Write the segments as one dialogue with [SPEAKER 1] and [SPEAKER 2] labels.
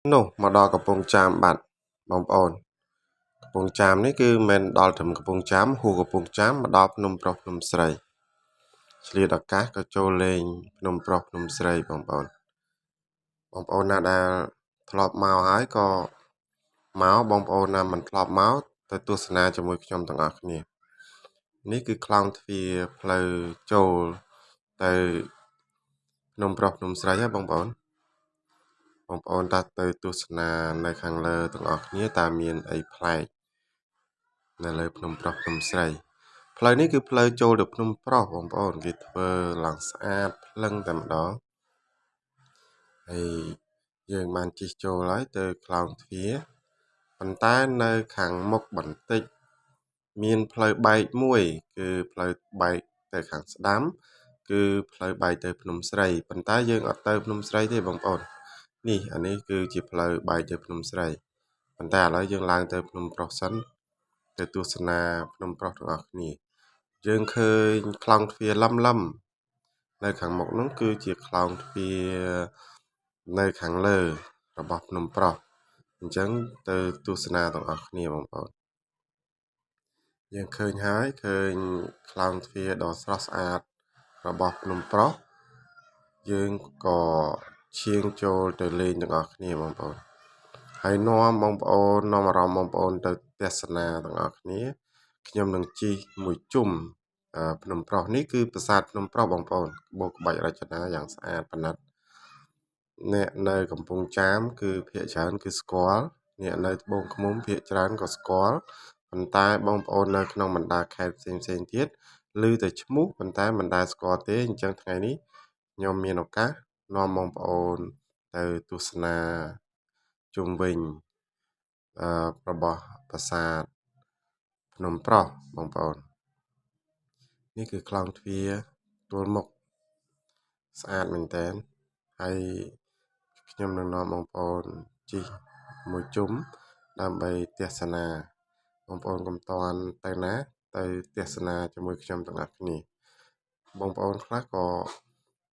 [SPEAKER 1] នោះមកដល់កំពង់ចាមបាត់បងប្អូនកំពង់ចាមនេះគឺមិនដល់ត្រឹមកំពង់ចាមហួសកំពង់ចាមមកដល់ភ្នំប្រុសភ្នំស្រីឆ្លៀតឱកាសក៏ចូលលេងភ្នំប្រុសភ្នំស្រីបងប្អូនណាដែលធ្លាប់មកហើយក៏មកបងប្អូនណាមិនធ្លាប់មកទៅទស្សនាជាមួយខ្ញុំទាំងអស់គ្នានេះគឺខ្លោងទ្វារផ្លូវចូលទៅភ្នំប្រុសភ្នំស្រីហ៎បងប្អូនតាទៅទស្សនានៅខាងលើទាំងអស់គ្នាតើមានអីប្លែកនៅលើភ្នំប្រុសភ្នំស្រីផ្លូវនេះគឺផ្លូវចូលទៅភ្នំប្រុសបងប្អូនគេធ្វើឡើងស្អាតភ្លឹងតែម្ដងហើយយើងបានជិះចូលហើយទៅខ្លោងទ្វារប៉ុន្តែនៅខាងមុខបន្តិចមានផ្លូវបែកមួយគឺផ្លូវបែកទៅខាងស្ដាំគឺផ្លូវបែកទៅភ្នំស្រីប៉ុន្តែយើងអត់ទៅភ្នំស្រីទេបងប្អូនអានេះគឺជាផ្លូវបែកទៅភ្នំស្រីប៉ុន្តែឥឡូវយើងឡើងទៅភ្នំប្រុសសិនទៅទស្សនាភ្នំប្រុសទាំងអស់គ្នាយើងឃើញខ្លោងទ្វារលំនៅខាងមុខនោះគឺជាខ្លោងទ្វារនៅខាងលើរបស់ភ្នំប្រុសអញ្ចឹងទៅទស្សនាទាំងអស់គ្នាបងប្អូនយើងឃើញហើយឃើញខ្លោងទ្វារដ៏ស្រស់ស្អាតរបស់ភ្នំប្រុសយើងក៏ឈៀងចូលទៅលេងទាំងអស់គ្នាបងប្អូនហើយនាំបងប្អូននាំអារម្មណ៍បងប្អូនទៅទស្សនាទាំងអស់គ្នាខ្ញុំនឹងជិះមួយជុំភ្នំប្រុសនេះគឺប្រាសាទភ្នំប្រុសបងប្អូនបូកក្បាច់រចនាយ៉ាងស្អាតប៉និតអ្នកនៅកំពង់ចាមគឺភាគច្រើនគឺស្គាល់អ្នកនៅត្បូងឃ្មុំភាគច្រើនក៏ស្គាល់ប៉ុន្តែបងប្អូននៅក្នុងបណ្ដាខេត្តផ្សេងទៀតឮតែឈ្មោះប៉ុន្តែមិនដែលស្គាល់ទេអញ្ចឹងថ្ងៃនេះខ្ញុំមានឱកាសនាំបងប្អូនទៅទស្សនាជុំវិញរបស់ប្រាសាទភ្នំប្រុសបងប្អូននេះគឺខ្លោងទ្វារទួលមុខស្អាតមែនតើហើយខ្ញុំនឹងនាំបងប្អូនជិះមួយជុំដើម្បីទស្សនាបងប្អូនកុំតាន់ទៅណាទៅទស្សនាជាមួយខ្ញុំទាំងអស់គ្នាបងប្អូនខ្លះក៏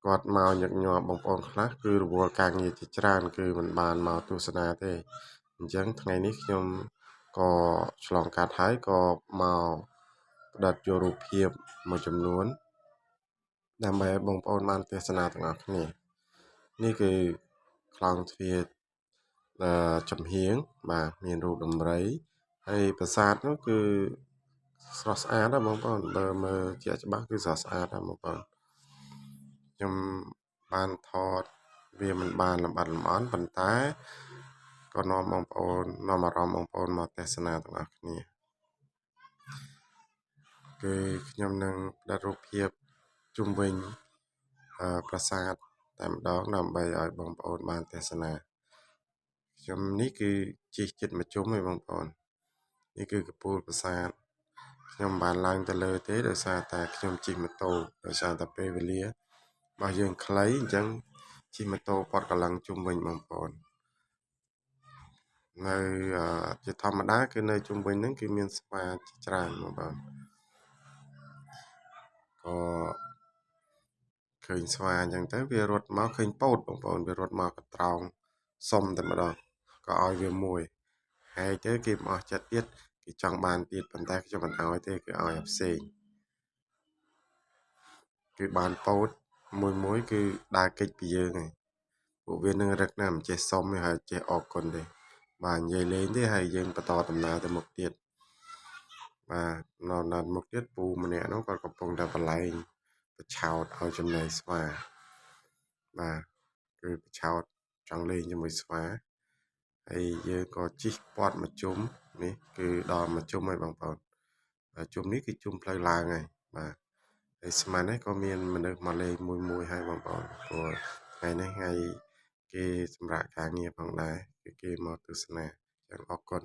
[SPEAKER 1] គាត់មកញឹកញាប់បងប្អូនខ្លះគឺរវល់ការងារជាច្រើនគឺមិនបានមកទស្សនាទេអញ្ចឹងថ្ងៃនេះខ្ញុំក៏ឆ្លងកាត់ហើយក៏មកផ្ដិតយករូបភាពមួយចំនួនដើម្បីឲ្យបងប្អូនបានទស្សនាទាំងអស់គ្នានេះគឺខ្លោងទ្វារចំហៀងបាទមានរូបដំរីហើយប្រាសាទនោះគឺស្រស់ស្អាតណាស់បងប្អូនបើមើលជាក់ច្បាស់គឺស្រស់ស្អាតណាស់បងប្អូនខ្ញុំបានថតវាមិនបានលម្អិតលម្អន់ប៉ុន្តែក៏នាំបងប្អូននាំអារម្មណ៍បងប្អូនមកទស្សនាទាំងអស់គ្នាគឺខ្ញុំនឹងផ្ដិតរូបភាពជុំវិញប្រាសាទតែម្ដងដើម្បីឲ្យបងប្អូនបានទស្សនាខ្ញុំនេះគឺជិះចិត្តមកជុំឯងបងប្អូននេះគឺកំពូលប្រាសាទខ្ញុំបានឡើងទៅលើទេដោយសារតែខ្ញុំជិះម៉ូតូដោយសារតែពេលវេលារបស់យើងខ្លីអញ្ចឹងជិះម៉ូតូពត់កន្លឹងជុំវិញបងប្អូននៅជាធម្មតាគឺនៅជុំវិញហ្នឹងគឺមានស្វាជាច្រើនបងប្អូនក៏ឃើញស្វាអញ្ចឹងទៅវារត់មកឃើញពោតបងប្អូនវារត់មកកត្រោងសុំតែម្ដងក៏ឲ្យវាមួយហើយទៅគេមិនអស់ចិត្តទៀតគេចង់បានទៀតប៉ុន្តែខ្ញុំមិនឲ្យទេគឺឲ្យផ្សេងគឺបានពោតមួយគឺដើរគេចពីយើងហើយពួកវានឹងរឹកណាស់មិនចេះសុំទេហើយចេះអរគុណទេបាទនិយាយលេងទេហើយយើងបន្តដំណើរទៅមុខទៀតបាទនៅមុខទៀតពូម្នាក់នោះគាត់កំពុងតែបលែងប្រឆោតឲ្យចំណីស្វាបាទគឺប្រឆោតចង់លេងជាមួយស្វាហើយយើងក៏ជិះពាត់មកជុំនេះគឺដល់មកជុំហើយបងប្អូនជុំនេះគឺជុំផ្លូវឡើងហើយបាទហើយស្មាននេះក៏មានមនុស្សមកលេងមួយហើយបងប្អូនព្រោះថ្ងៃនេះថ្ងៃគេសម្រាប់ការងារផងដែរគឺគេមកទស្សនាចឹងអរគុណ